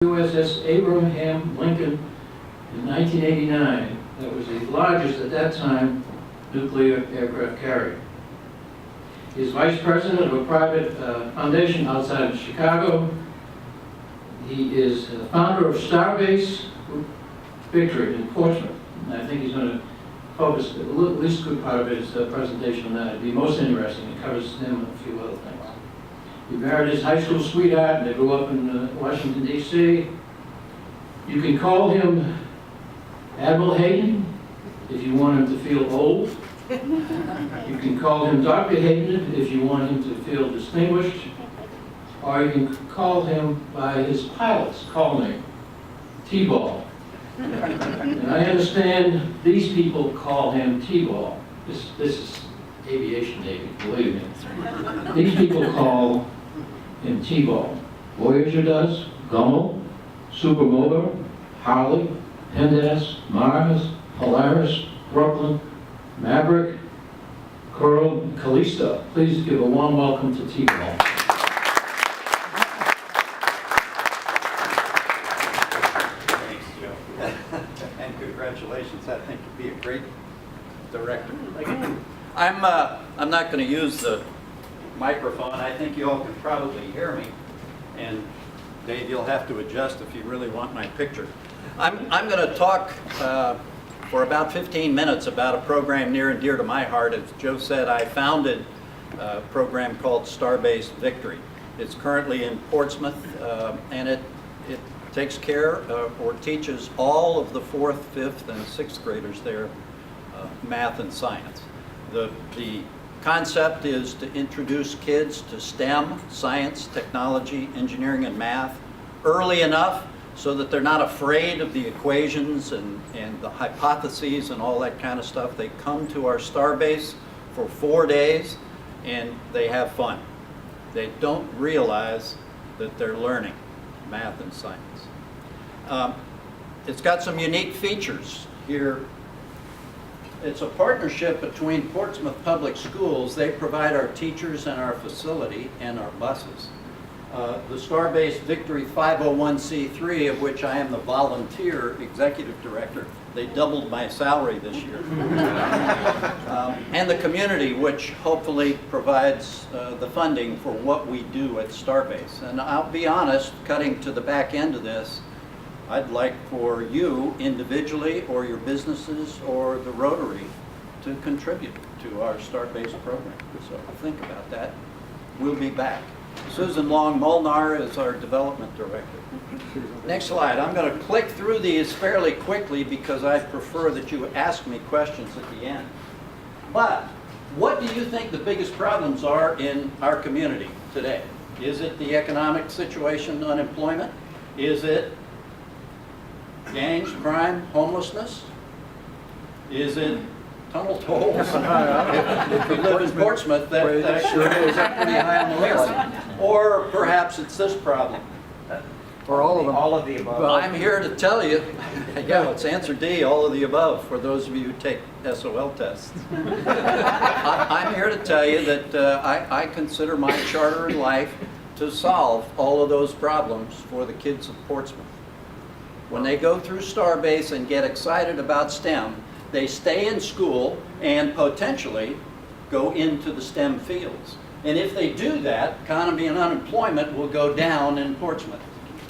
USS Abraham Lincoln in 1989. That was the largest at that time nuclear aircraft carrier. He's vice president of a private foundation outside of Chicago. He is the founder of Starbase Victory in Portsmouth. And I think he's going to focus at least a good part of his presentation on that. It'd be most interesting. It covers him and a few other things. He married his high school sweetheart, and they grew up in Washington, D.C. You can call him Admiral Hayden if you want him to feel old. You can call him Dr. Hayden if you want him to feel distinguished. Or you can call him by his pilot's call name, T-Ball. And I understand these people call him T-Ball. This is aviation Navy, believe me. These people call him T-Ball. Voyager does, Gummel, Supermover, Harley, Pendas, Mars, Polaris, Brooklyn, Maverick, Coral, Callisto. Please give a warm welcome to T-Ball. Thanks, Joe. And congratulations. I think you'd be a great director. I'm not going to use the microphone. I think you all can probably hear me. And Dave, you'll have to adjust if you really want my picture. I'm going to talk for about 15 minutes about a program near and dear to my heart. As Joe said, I founded a program called Starbase Victory. It's currently in Portsmouth, and it takes care or teaches all of the 4th, 5th, and 6th graders there math and science. The concept is to introduce kids to STEM, science, technology, engineering, and math early enough so that they're not afraid of the equations and the hypotheses and all that kind of stuff. They come to our Starbase for 4 days and they have fun. They don't realize that they're learning math and science. It's got some unique features here. It's a partnership between Portsmouth Public Schools. They provide our teachers and our facility and our buses. The Starbase Victory 501c3, of which I am the volunteer executive director, they doubled my salary this year. And the community, which hopefully provides the funding for what we do at Starbase. And I'll be honest, cutting to the back end of this, I'd like for you individually or your businesses or the Rotary to contribute to our Starbase program. So think about that. We'll be back. Susan Long-Molnar is our development director. Next slide. I'm going to click through these fairly quickly because I prefer that you ask me questions at the end. But what do you think the biggest problems are in our community today? Is it the economic situation, unemployment? Is it gangs, crime, homelessness? Is it tunnel tolls? If you live in Portsmouth, that sure is pretty high on the list. Or perhaps it's this problem. Or all of them. All of the above. Well, I'm here to tell you, yeah, it's answer D, all of the above, for those of you who take SOL tests. I'm here to tell you that I consider my charter in life to solve all of those problems for the kids of Portsmouth. When they go through Starbase and get excited about STEM, they stay in school and potentially go into the STEM fields. And if they do that, economy and unemployment will go down in Portsmouth.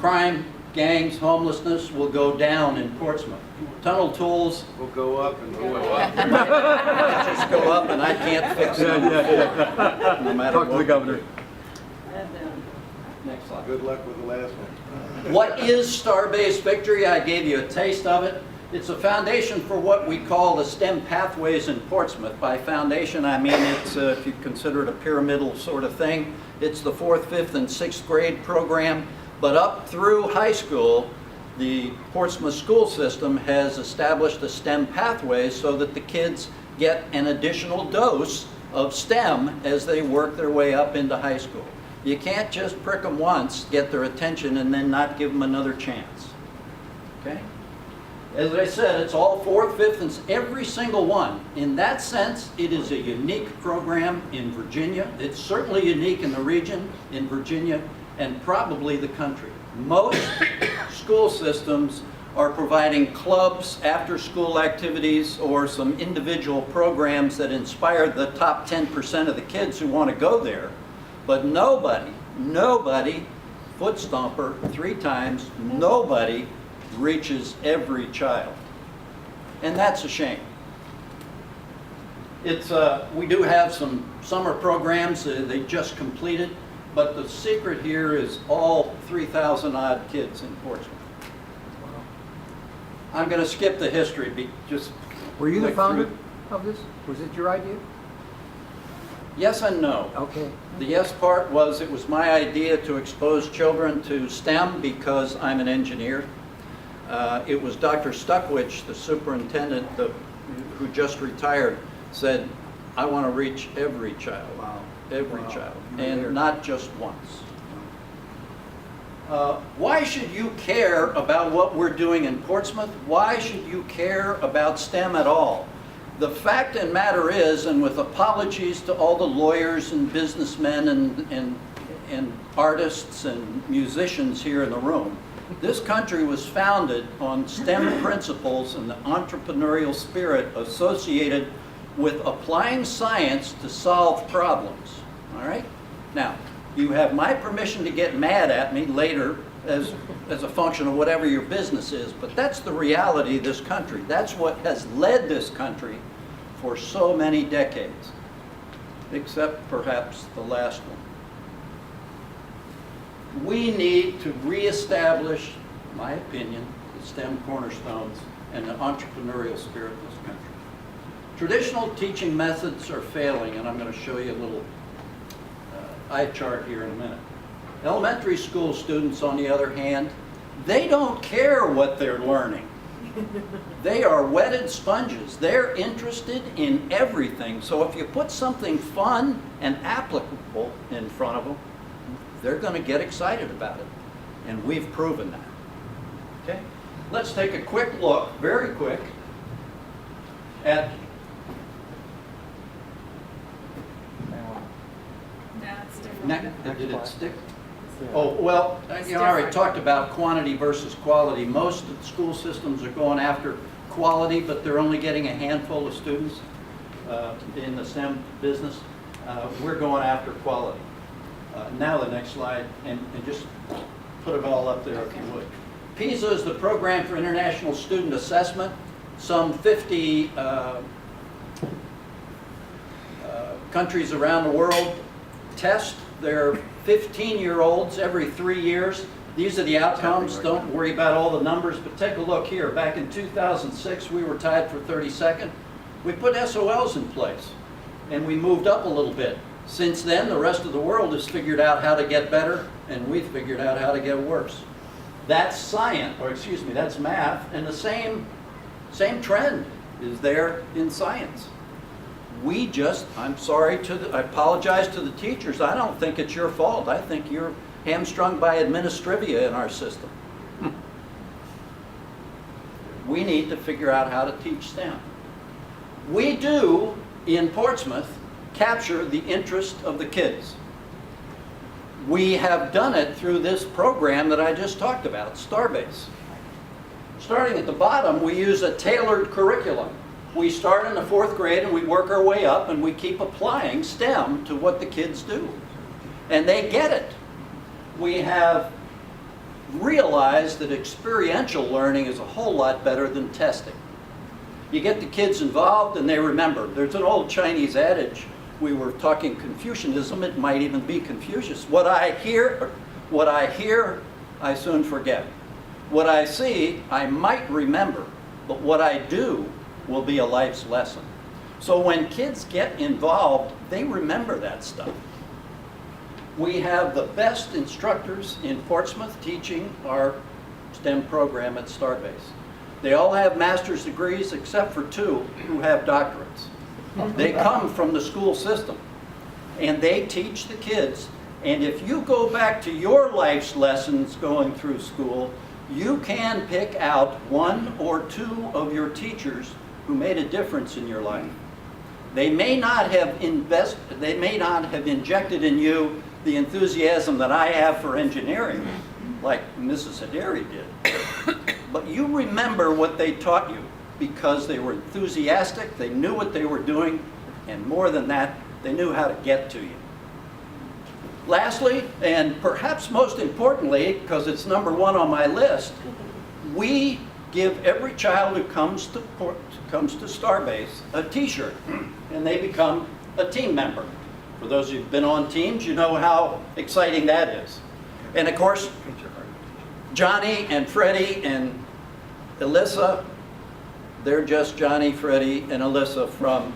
Crime, gangs, homelessness will go down in Portsmouth. Tunnel tools Will go up and go up. just go up, and I can't fix it. No matter Talk to the governor. Next slide. Good luck with the last one. What is Starbase Victory? I gave you a taste of it. It's a foundation for what we call the STEM pathways in Portsmouth. By foundation, I mean it's, if you consider it a pyramidal sort of thing, it's the 4th, 5th, and 6th grade program. But up through high school, the Portsmouth school system has established a STEM pathway so that the kids get an additional dose of STEM as they work their way up into high school. You can't just prick them once, get their attention, and then not give them another chance. Okay? As I said, it's all 4th, 5th, and every single one. In that sense, it is a unique program in Virginia. It's certainly unique in the region, in Virginia, and probably the country. Most school systems are providing clubs, after-school activities, or some individual programs that inspire the top 10% of the kids who want to go there. But nobody, foot stomper 3 times, nobody reaches every child. And that's a shame. We do have some summer programs they just completed, but the secret here is all 3,000 odd kids in Portsmouth. I'm going to skip the history. Were you the click founder through. of this? Was it your idea? Yes and no. Okay. The yes part was it was my idea to expose children to STEM because I'm an engineer. It was Dr. Stuckwich, the superintendent who just retired, said, I want to reach every child. Wow. Every Wow. child, You were there. and not just once. Why should you care about what we're doing in Portsmouth? Why should you care about STEM at all? The fact and matter is, and with apologies to all the lawyers and businessmen and artists and musicians here in the room, this country was founded on STEM principles and the entrepreneurial spirit associated with applying science to solve problems. All right? Now, you have my permission to get mad at me later as a function of whatever your business is, but that's the reality of this country. That's what has led this country for so many decades, except perhaps the last one. We need to reestablish, in my opinion, the STEM cornerstones and the entrepreneurial spirit of this country. Traditional teaching methods are failing, and I'm going to show you a little eye chart here in a minute. Elementary school students, on the other hand, they don't care what they're learning. They are wetted sponges. They're interested in everything. So if you put something fun and applicable in front of them, they're going to get excited about it. And we've proven that. Okay? Let's take a quick look, very quick, at did it stick? Oh, well, you know, I already talked about quantity versus quality. Most of the school systems are going after quality, but they're only getting a handful of students in the STEM business. We're going after quality. Now the next slide, and just put it all up there if you would. PISA is the Program for International Student Assessment. Some 50 countries around the world test their 15-year-olds every 3 years. These are the outcomes. Don't worry about all the numbers, but take a look here. Back in 2006, we were tied for 32nd. We put SOLs in place, and we moved up a little bit. Since then, the rest of the world has figured out how to get better, and we've figured out how to get worse. That's science, or excuse me, that's math, and the same trend is there in science. We just, I apologize to the teachers. I don't think it's your fault. I think you're hamstrung by administrivia in our system. We need to figure out how to teach STEM. We do, in Portsmouth, capture the interest of the kids. We have done it through this program that I just talked about, Starbase. Starting at the bottom, we use a tailored curriculum. We start in the 4th grade and we work our way up and we keep applying STEM to what the kids do. And they get it. We have realized that experiential learning is a whole lot better than testing. You get the kids involved and they remember. There's an old Chinese adage. We were talking Confucianism. It might even be Confucius. What I hear, I soon forget. What I see, I might remember. But what I do will be a life's lesson. So when kids get involved, they remember that stuff. We have the best instructors in Portsmouth teaching our STEM program at Starbase. They all have master's degrees except for 2 who have doctorates. They come from the school system and they teach the kids. And if you go back to your life's lessons going through school, you can pick out 1 or 2 of your teachers who made a difference in your life. They may not have injected in you the enthusiasm that I have for engineering, like Mrs. Haderi did. but you remember what they taught you because they were enthusiastic, they knew what they were doing, and more than that, they knew how to get to you. Lastly, and perhaps most importantly, because it's number one on my list, we give every child who comes to Starbase a t-shirt, and they become a team member. For those of you who've been on teams, you know how exciting that is. And of course, Johnny and Freddie and Alyssa, they're just Johnny, Freddie, and Alyssa from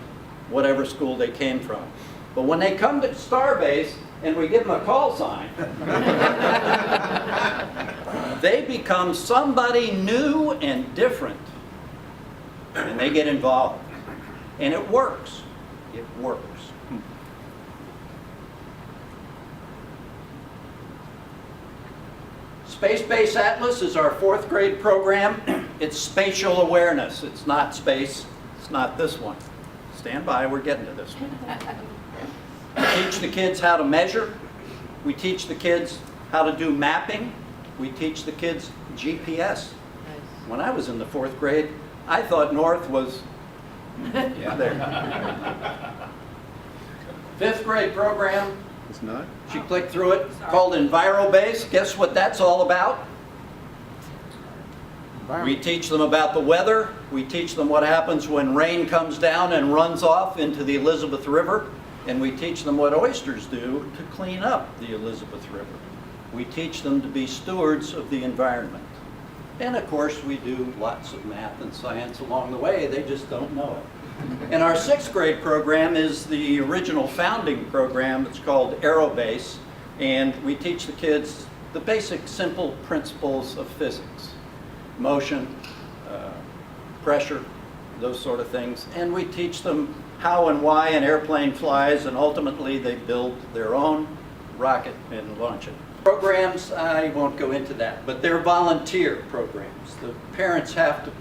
whatever school they came from. But when they come to Starbase and we give them a call sign, they become somebody new and different. And they get involved. And it works. It works. Space-Based Atlas is our 4th grade program. It's spatial awareness. It's not space. It's not this one. Stand by, we're getting to this one. We teach the kids how to measure. We teach the kids how to do mapping. We teach the kids GPS. When I was in the 4th grade, I thought north was there. 5th grade program. It's not? She clicked through it, called EnviroBase. Guess what that's all about? We teach them about the weather. We teach them what happens when rain comes down and runs off into the Elizabeth River. And we teach them what oysters do to clean up the Elizabeth River. We teach them to be stewards of the environment. And of course, we do lots of math and science along the way. They just don't know it. And our 6th grade program is the original founding program. It's called AeroBase. And we teach the kids the basic simple principles of physics. Motion, pressure, those sort of things. And we teach them how and why an airplane flies, and ultimately they build their own rocket and launch it. Programs, I won't go into that, but they're volunteer programs. The parents have to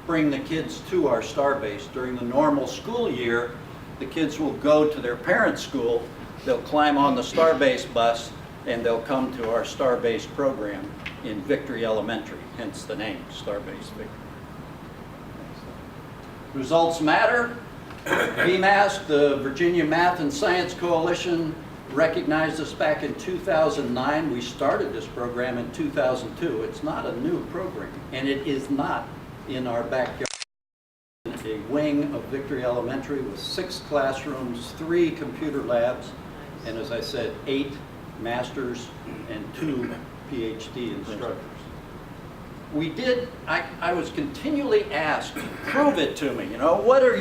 bring the kids to our Starbase. During the normal school year, the kids will go to their parents' school, they'll climb on the Starbase bus, and they'll come to our Starbase program in Victory Elementary, hence the name, Starbase Victory. Results matter. VMAS, the Virginia Math and Science Coalition, recognized us back in 2009. We started this program in 2002. It's not a new program, and it is not in our backyard. A wing of Victory Elementary with 6 classrooms, 3 computer labs, and as I said, 8 masters and 2 PhD instructors. We did, I was continually asked, prove it to me, you know, what are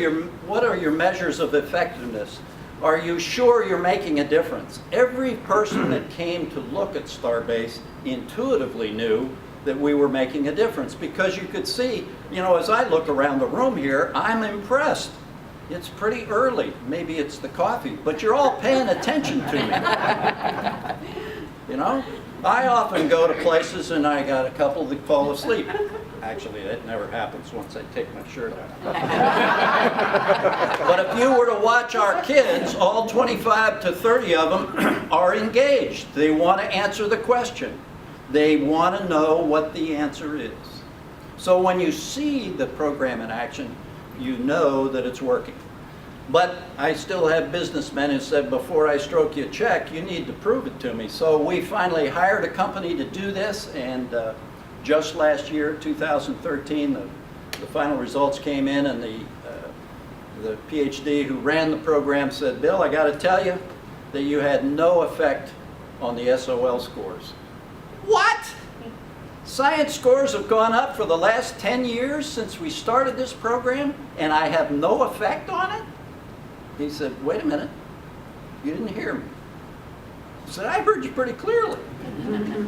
your measures of effectiveness? Are you sure you're making a difference? Every person that came to look at Starbase intuitively knew that we were making a difference, because you could see, you know, as I look around the room here, I'm impressed. It's pretty early, maybe it's the coffee, but you're all paying attention to me. You know, I often go to places and I got a couple that fall asleep. Actually, that never happens once I take my shirt off. But if you were to watch our kids, all 25 to 30 of them are engaged. They want to answer the question. They want to know what the answer is. So when you see the program in action, you know that it's working. But I still have businessmen who said, before I stroke you a check, you need to prove it to me. So we finally hired a company to do this, and just last year, 2013, the final results came in, and the PhD who ran the program said, Bill, I got to tell you that you had no effect on the SOL scores. What? Science scores have gone up for the last 10 years since we started this program, and I have no effect on it? He said, wait a minute, you didn't hear me. I said, I heard you pretty clearly.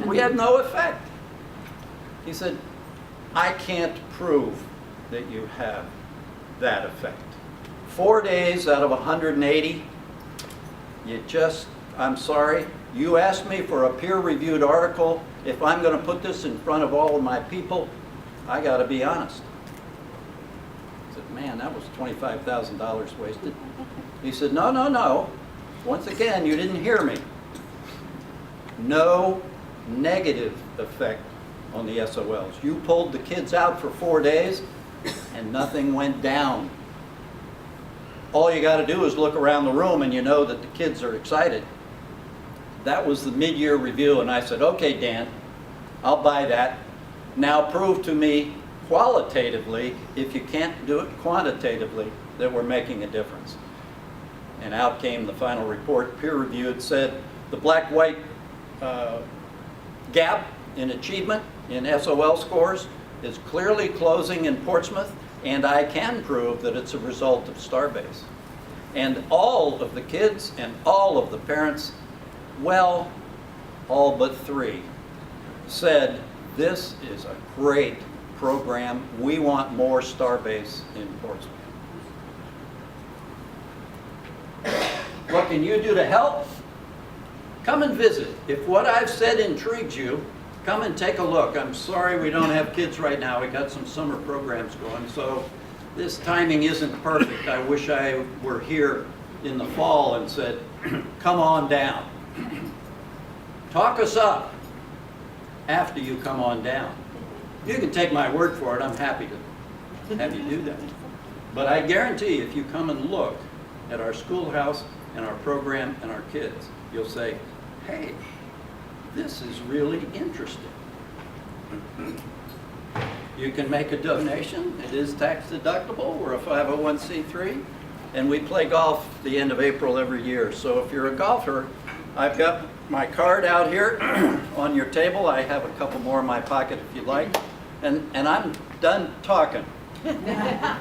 We had no effect. He said, I can't prove that you have that effect. 4 days out of 180, I'm sorry, you asked me for a peer-reviewed article. If I'm going to put this in front of all of my people, I got to be honest. I said, man, that was $25,000 wasted. He said, no, no, no. Once again, you didn't hear me. No negative effect on the SOLs. You pulled the kids out for 4 days and nothing went down. All you got to do is look around the room and you know that the kids are excited. That was the mid-year review, and I said, okay, Dan, I'll buy that. Now prove to me qualitatively, if you can't do it quantitatively, that we're making a difference. And out came the final report, peer-reviewed, said the black-white gap in achievement in SOL scores is clearly closing in Portsmouth, and I can prove that it's a result of Starbase. And all of the kids and all of the parents, well, all but 3, said this is a great program. We want more Starbase in Portsmouth. What can you do to help? Come and visit. If what I've said intrigues you, come and take a look. I'm sorry we don't have kids right now. We got some summer programs going, so this timing isn't perfect. I wish I were here in the fall and said, come on down. Talk us up after you come on down. You can take my word for it. I'm happy to have you do that. But I guarantee if you come and look at our schoolhouse and our program and our kids, you'll say, hey, this is really interesting. You can make a donation. It is tax deductible. We're a 501c3, and we play golf the end of April every year. So if you're a golfer, I've got my card out here on your table. I have a couple more in my pocket if you'd like. And I'm done talking.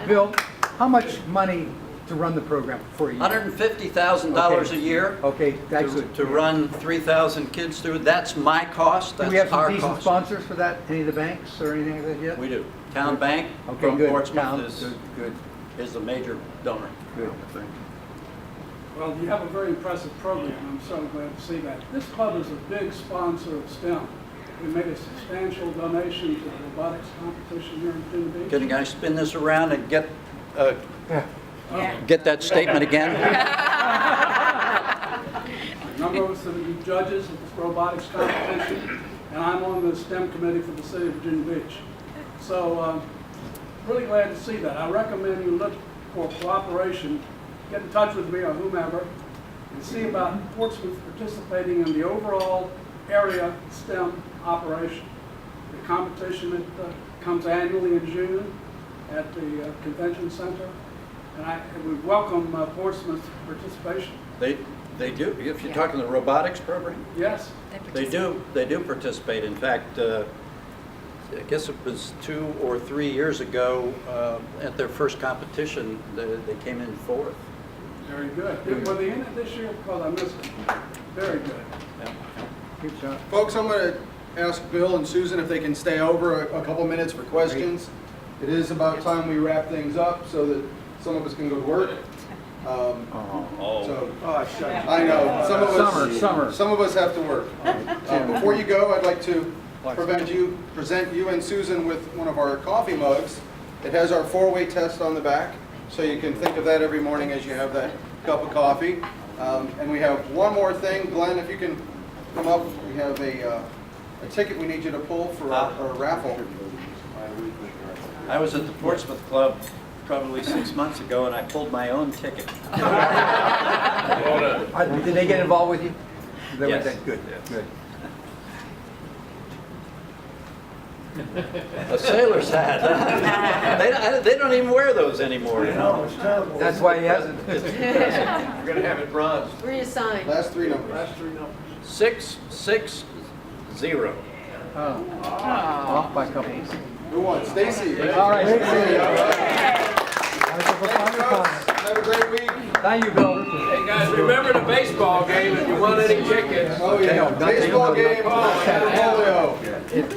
Bill, how much money to run the program for you? $150,000 a year. Okay, that's to run 3,000 kids through. That's my cost. Do That's we have some our decent cost. sponsors for that? Any of the banks or anything like that yet? We do. Town Bank Okay, from good. Portsmouth Town, is, good, is a major donor. good. Well, you have a very impressive program. I'm so glad to see that. This club is a big sponsor of STEM. We made a substantial donation to the robotics competition here in Virginia Beach. Can I spin this around and get Yeah. get that statement again? A number of us are the judges of this robotics competition, and I'm on the STEM committee for the city of Virginia Beach. So, really glad to see that. I recommend you look for cooperation, get in touch with me or whomever, and see about Portsmouth participating in the overall area STEM operation. The competition that comes annually in June at the convention center, and we welcome Portsmouth's participation. They do. If you're talking the robotics program, Yes. they do participate. In fact, I guess it was 2 or 3 years ago at their first competition, they came in 4th. Very good. Were they in it this year? Because I missed it. Very good. Yeah. Good job. Folks, I'm going to ask Bill and Susan if they can stay over a couple minutes for questions. It is about time we wrap things up so that some of us can go to work. So, I know, some of us have to work. Before you go, I'd like to present you and Susan with one of our coffee mugs. It has our 4-way test on the back, so you can think of that every morning as you have that cup of coffee. And we have one more thing. Glenn, if you can come up, we have a ticket we need you to pull for our raffle. I was at the Portsmouth Club probably 6 months ago, and I pulled my own ticket. Did they get involved with you? Yes. Good, good. A sailor's hat. They don't even wear those anymore, you know. That's why he hasn't. We're going to have it bronze. Reassign. Last 3 numbers. Last 3 numbers. 660. Off by a couple. Who won? Stacy. All right. Have a great week. Thank you, Bill. Hey guys, remember the baseball game if you want any tickets. Oh yeah, baseball game, portfolio. It's